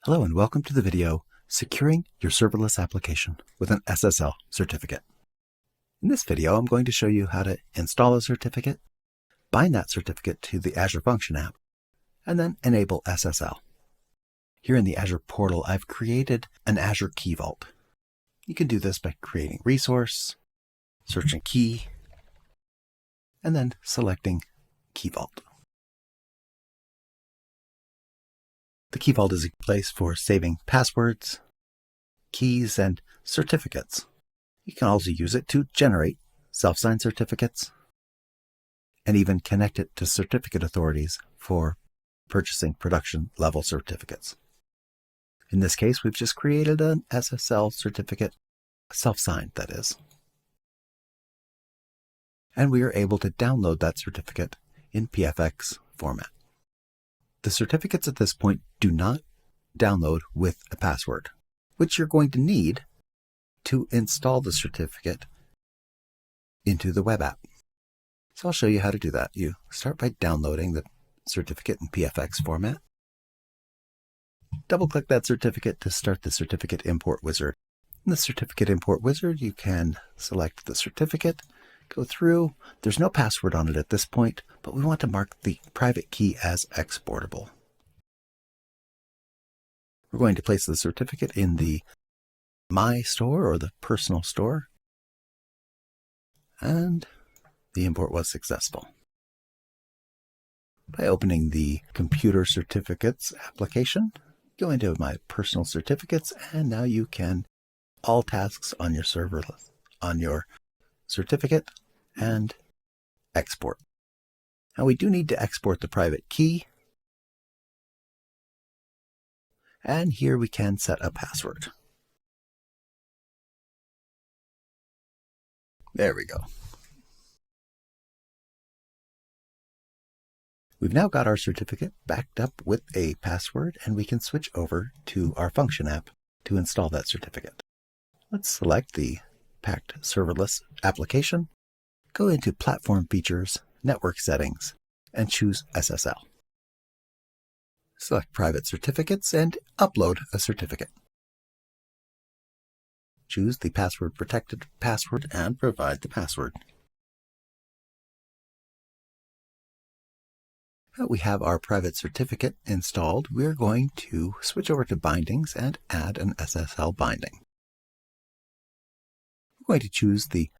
Hello and welcome to the video, Securing Your Serverless Application with an SSL Certificate. In this video, I'm going to show you how to install a certificate, bind that certificate to the Azure Function app, and then enable SSL. Here in the Azure portal, I've created an Azure Key Vault. You can do this by creating resource, searching key, and then selecting Key Vault. The Key Vault is a place for saving passwords, keys, and certificates. You can also use it to generate self-signed certificates and even connect it to certificate authorities for purchasing production-level certificates. In this case, we've just created an SSL certificate, self-signed that is. And we are able to download that certificate in PFX format. The certificates at this point do not download with a password, which you're going to need to install the certificate into the web app. So I'll show you how to do that. You start by downloading the certificate in PFX format. Double-click that certificate to start the certificate import wizard. In the certificate import wizard, you can select the certificate, go through. There's no password on it at this point, but we want to mark the private key as exportable. We're going to place the certificate in the My Store or the Personal Store, and the import was successful. By opening the Computer Certificates application, go into My Personal Certificates, and now you can all tasks on your serverless, on your certificate, and export. Now we do need to export the private key, and here we can set a password. There we go. We've now got our certificate backed up with a password, and we can switch over to our Function app to install that certificate. Let's select the Packed Serverless application, go into Platform Features, Network Settings, and choose SSL. Select Private Certificates and upload a certificate. Choose the password protected password and provide the password. Now we have our private certificate installed. We're going to switch over to bindings and add an SSL binding. We're going to choose the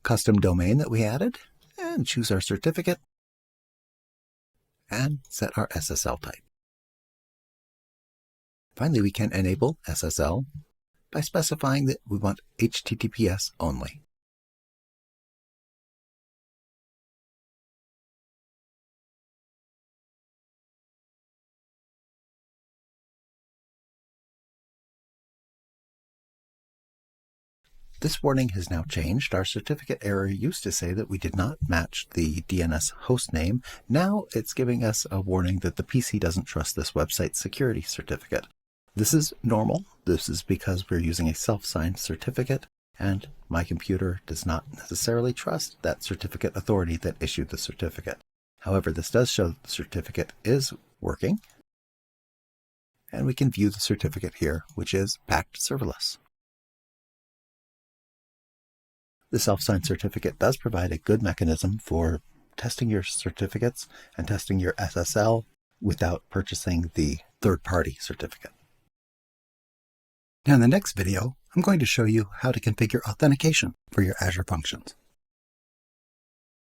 custom domain that we added and choose our certificate and set our SSL type. Finally, we can enable SSL by specifying that we want HTTPS only. This warning has now changed. Our certificate error used to say that we did not match the DNS host name. Now it's giving us a warning that the PC doesn't trust this website security certificate. This is normal. This is because we're using a self-signed certificate, and my computer does not necessarily trust that certificate authority that issued the certificate. However, this does show that the certificate is working, and we can view the certificate here, which is Packed Serverless. The self-signed certificate does provide a good mechanism for testing your certificates and testing your SSL without purchasing the third-party certificate. Now in the next video, I'm going to show you how to configure authentication for your Azure functions.